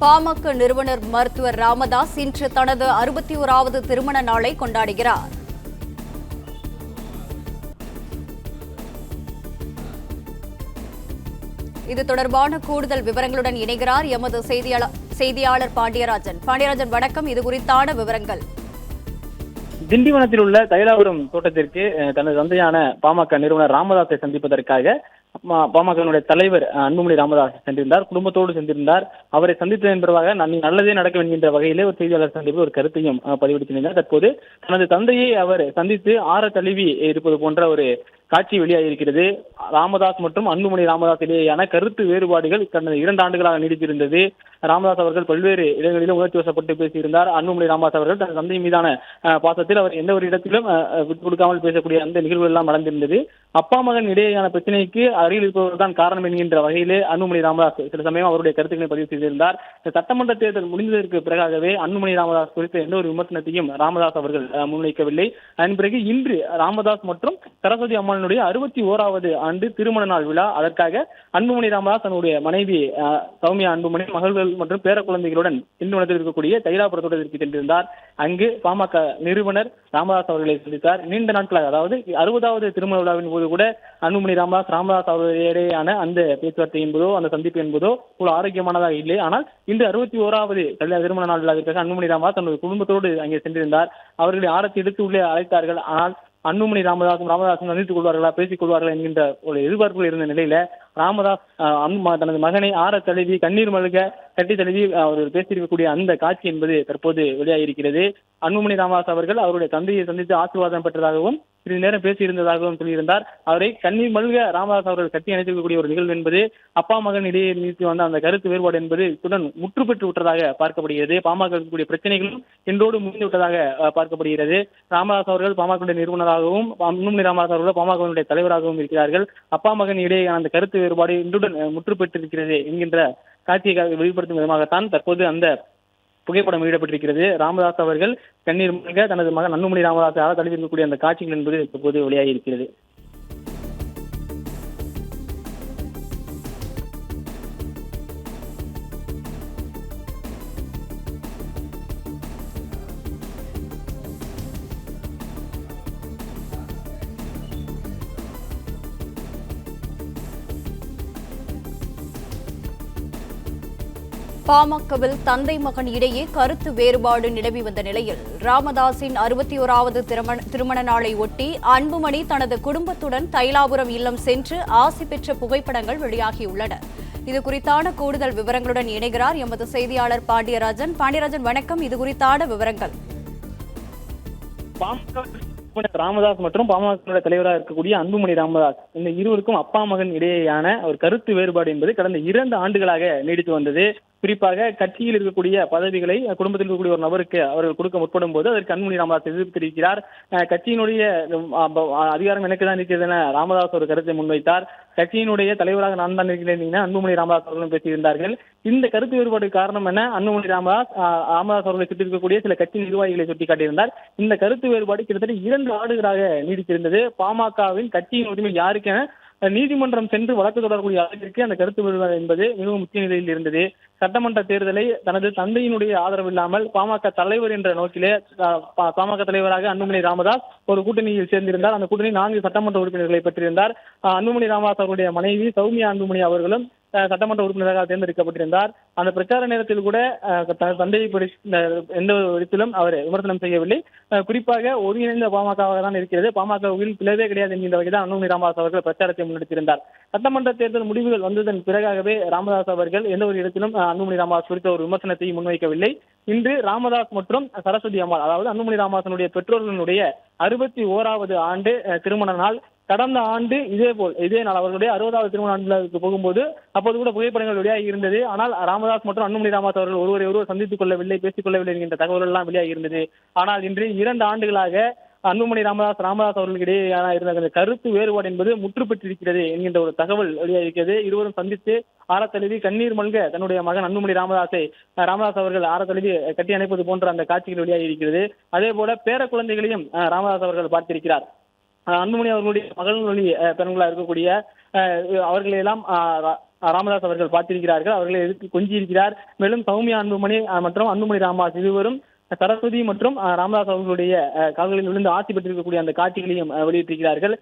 பாமக நிறுவனர் மருத்துவர் ராமதாஸ் இன்று தனது 61வது திருமண நாளை கொண்டாடுகிறார். இது தொடர்பான கூடுதல் விவரங்களுடன் இணைகிறார் எமது செய்தியாளர் பாண்டியராஜன். வணக்கம். இது குறித்தான விவரங்கள். திண்டிவனத்தில் உள்ள தைலாபுரம் தோட்டத்திற்கு தனது தந்தையான பாமக நிறுவனர் ராமதாஸை சந்திப்பதற்காக பாமகனுடைய தலைவர் அன்புமணி ராமதாஸ் சென்றிருந்தார். குடும்பத்தோடு சென்றிருந்தார். அவரை சந்தித்ததன் பிறகு நல்லதே நடக்கும் என்கின்ற வகையிலே ஒரு செய்தியாளர் சந்திப்பு ஒரு கருத்தையும் பதிவிட்டிருந்தார். தற்போது தனது தந்தையை அவர் சந்தித்து ஆற தழுவி இருப்பது போன்ற ஒரு காட்சி வெளியாகியிருக்கிறது. ராமதாஸ் மற்றும் அன்புமணி ராமதாஸ் இடையேயான கருத்து வேறுபாடுகள் கடந்த 2 ஆண்டுகளாக நீடித்திருந்தது. ராமதாஸ் அவர்கள் பல்வேறு இடங்களிலும் உணர்ச்சி வசப்பட்டு பேசியிருந்தார். அன்புமணி ராமதாஸ் அவர்கள் தனது தந்தை மீதான பாசத்தில் அவர் எந்த ஒரு இடத்திலும் விட்டுக் கொடுக்காமல் பேசக்கூடிய அந்த நிகழ்வுகள் எல்லாம் நடந்திருந்தது. அப்பா மகன் இடையேயான பிரச்சனைக்கு அருகில் இருப்பவர்கள் தான் காரணம் என்கின்ற வகையிலே அன்புமணி ராமதாஸ் சில சமயம் அவருடைய கருத்துக்களை பதிவு செய்திருந்தார். சட்டமன்ற தேர்தல் முடிந்ததற்கு பிறகாகவே அன்புமணி ராமதாஸ் குறித்த எந்த ஒரு விமர்சனத்தையும் ராமதாஸ் அவர்கள் முன்வைக்கவில்லை. அதன் பிறகு இன்று ராமதாஸ் மற்றும் சரஸ்வதி அம்மானுடைய 61வது ஆண்டு திருமண நாள் விழா. அதற்காக அன்புமணி ராமதாஸ் தன்னுடைய மனைவி சௌமியா அன்புமணி, மகள்கள் மற்றும் பேர குழந்தைகளுடன் திண்டிவனத்தில் இருக்கக்கூடிய தைலாபுர தோட்டத்திற்கு சென்றிருந்தார். அங்கு பாமக நிறுவனர் ராமதாஸ் அவர்களை சந்தித்தார். நீண்ட நாட்களாக, அதாவது 60வது திருமண விழாவின் போது கூட அன்புமணி ராமதாஸ் அவர்களிடையேயான அந்த பேச்சுவார்த்தை என்பதோ அந்த சந்திப்பு என்பதோ ஒரு ஆரோக்கியமானதாக இல்லை. ஆனால் இன்று 61வது திருமண நாள் விழாவிற்காக அன்புமணி ராமதாஸ் தனது குடும்பத்தோடு அங்கே சென்றிருந்தார். அவர்களை ஆரத்தி எடுத்து உள்ளே அழைத்தார்கள். ஆனால் அன்புமணி ராமதாசும் சந்தித்துக் கொள்வார்களா, பேசிக் கொள்வார்களா என்கின்ற ஒரு எதிர்பார்ப்புகள் இருந்த நிலையில ராமதாஸ் தனது மகனை ஆற தழுவி கண்ணீர் மல்க கட்டி தழுவி அவர் பேசியிருக்கக்கூடிய அந்த காட்சி என்பது தற்போது வெளியாகியிருக்கிறது. அன்புமணி ராமதாஸ் அவர்கள் அவருடைய தந்தையை சந்தித்து ஆசீர்வாதம் பெற்றதாகவும் சிறிது நேரம் பேசியிருந்ததாகவும் சொல்லியிருந்தார். அவரை கண்ணீர் மல்க ராமதாஸ் அவர்கள் கட்டி அணைத்திருக்கக்கூடிய ஒரு நிகழ்வு என்பது அப்பா மகன் இடையே நீட்டி வந்த அந்த கருத்து வேறுபாடு என்பது இத்துடன் முற்று பெற்று விட்டதாக பார்க்கப்படுகிறது. பாமக இருக்கக்கூடிய பிரச்சனைகளும் இன்றோடு முடிந்து விட்டதாக பார்க்கப்படுகிறது. ராமதாஸ் அவர்கள் பாமக நிறுவனராகவும் அன்புமணி ராமதாஸ் அவர்கள் பாமகவினுடைய தலைவராகவும் இருக்கிறார்கள். அப்பா மகன் இடையே அந்த கருத்து வேறுபாடு இன்றுடன் முற்று பெற்றிருக்கிறது என்கின்ற காட்சியை வெளிப்படுத்தும் விதமாகத்தான் தற்போது அந்த புகைப்படம் வெளியிடப்பட்டிருக்கிறது. ராமதாஸ் அவர்கள் கண்ணீர் மல்க தனது மகன் அன்புமணி ராமதாஸாக தழுவிருக்கக்கூடிய அந்த காட்சிகள் என்பது தற்போது வெளியாகி இருக்கிறது. பாமகவில் தந்தை மகன் இடையே கருத்து வேறுபாடு நிலவி வந்த நிலையில் ராமதாஸின் 61வது திருமண நாளை ஒட்டி அன்புமணி தனது குடும்பத்துடன் தைலாபுரம் இல்லம் சென்று ஆசி பெற்ற புகைப்படங்கள் வெளியாகியுள்ளன. இது குறித்தான கூடுதல் விவரங்களுடன் இணைகிறார் எமது செய்தியாளர் பாண்டியராஜன். வணக்கம். இது குறித்தான விவரங்கள். ராமதாஸ் மற்றும் பாமக தலைவராக இருக்கக்கூடிய அன்புமணி ராமதாஸ் இந்த இருவருக்கும் அப்பா மகன் இடையேயான ஒரு கருத்து வேறுபாடு என்பது கடந்த 2 ஆண்டுகளாக நீடித்து வந்தது. குறிப்பாக கட்சியில் இருக்கக்கூடிய பதவிகளை குடும்பத்தில் இருக்கக்கூடிய ஒரு நபருக்கு அவர்கள் கொடுக்க முற்படும் போது அதற்கு அன்புமணி ராமதாஸ் எதிர்ப்பு தெரிவிக்கிறார். கட்சியினுடைய அதிகாரம் எனக்கு தான் இருக்கிறது என ராமதாஸ் ஒரு கருத்தை முன்வைத்தார். கட்சியினுடைய தலைவராக நான் தான் இருக்கிறேன் அன்புமணி ராமதாஸ் அவர்களும் பேசியிருந்தார்கள். இந்த கருத்து வேறுபாடு காரணம் என அன்புமணி ராமதாஸ் அவர்களை சுற்றி இருக்கக்கூடிய சில கட்சி நிர்வாகிகளை சுட்டிக்காட்டியிருந்தார். இந்த கருத்து வேறுபாடு கிட்டத்தட்ட 2 ஆண்டுகளாக நீடித்திருந்தது. பாமகவின் கட்சியின் உரிமை யாருக்கென நீதிமன்றம் சென்று வழக்கு தொடரக்கூடிய அளவிற்கு அந்த கருத்து வேறுபாடு என்பது மிகவும் முக்கிய நிலையில் இருந்தது. சட்டமன்ற தேர்தலை தனது தந்தையினுடைய ஆதரவு இல்லாமல் பாமக தலைவர் என்ற நோக்கிலே பாமக தலைவராக அன்புமணி ராமதாஸ் ஒரு கூட்டணியில் சேர்ந்திருந்தார். அந்த கூட்டணி 4 சட்டமன்ற உறுப்பினர்களை பெற்றிருந்தார். அன்புமணி ராமதாஸ் அவருடைய மனைவி சௌமியா அன்புமணி அவர்களும் சட்டமன்ற உறுப்பினராக தேர்ந்தெடுக்கப்பட்டிருந்தார். அந்த பிரச்சார நேரத்தில் கூட தந்தையை எந்த இடத்திலும் அவர் விமர்சனம் செய்யவில்லை. குறிப்பாக ஒருங்கிணைந்த பாமகவாக தான் இருக்கிறது, பாமகவில் பிளவே கிடையாது என்கின்ற வகைதான் அன்புமணி ராமதாஸ் அவர்கள் பிரச்சாரத்தை முன்னெடுத்திருந்தார். சட்டமன்ற தேர்தல் முடிவுகள் வந்ததன் பிறகாகவே ராமதாஸ் அவர்கள் எந்த ஒரு இடத்திலும் அன்புமணி ராமதாஸ் குறித்த ஒரு விமர்சனத்தை முன்வைக்கவில்லை. இன்று ராமதாஸ் மற்றும் சரஸ்வதி அம்மாள், அதாவது அன்புமணி ராமதாசனுடைய பெற்றோர்களுடைய 61வது ஆண்டு திருமண நாள். கடந்த ஆண்டு இதே நாள் அவர்களுடைய 60வது திருமண நாளுக்கு போகும்போது அப்போது கூட புகைப்படங்கள் வெளியாகி இருந்தது. ஆனால் ராமதாஸ் மற்றும் அன்புமணி ராமதாஸ் அவர்கள் ஒருவர் சந்தித்துக் கொள்ளவில்லை, பேசிக் கொள்ளவில்லை என்கின்ற தகவல்கள் எல்லாம் வெளியாகி இருந்தது. ஆனால் இன்று 2 ஆண்டுகளாக அன்புமணி ராமதாஸ் அவர்களுக்கு இடையே இருந்த கருத்து வேறுபாடு என்பது முற்று பெற்றிருக்கிறது என்கின்ற ஒரு தகவல் வெளியாகிறது. இருவரும் சந்தித்து ஆரத்தழுவி கண்ணீர் மல்க தன்னுடைய மகன் அன்புமணி ராமதாஸ் அவர்கள் ஆரத்தழுவி கட்டி அணைப்பது போன்ற அந்த காட்சிகள் வெளியாகி இருக்கிறது. அதே போல பேர குழந்தைகளையும் ராமதாஸ் அவர்கள் பார்த்திருக்கிறார். அன்புமணி அவர்களுடைய மகள் வழி பெண்களாக இருக்கக்கூடிய அவர்களெல்லாம் ராமதாஸ் அவர்கள் பார்த்திருக்கிறார்கள். அவர்களை எதிர்த்து கொஞ்சியிருக்கிறார். மேலும் சௌமியா அன்புமணி மற்றும் அன்புமணி ராமதாஸ் இருவரும் சரஸ்வதி மற்றும் ராமதாஸ் அவர்களுடைய கால்களில் விழுந்து ஆசி பெற்றிருக்கக்கூடிய அந்த காட்சிகளையும் வெளியிட்டிருக்கிறார்கள்.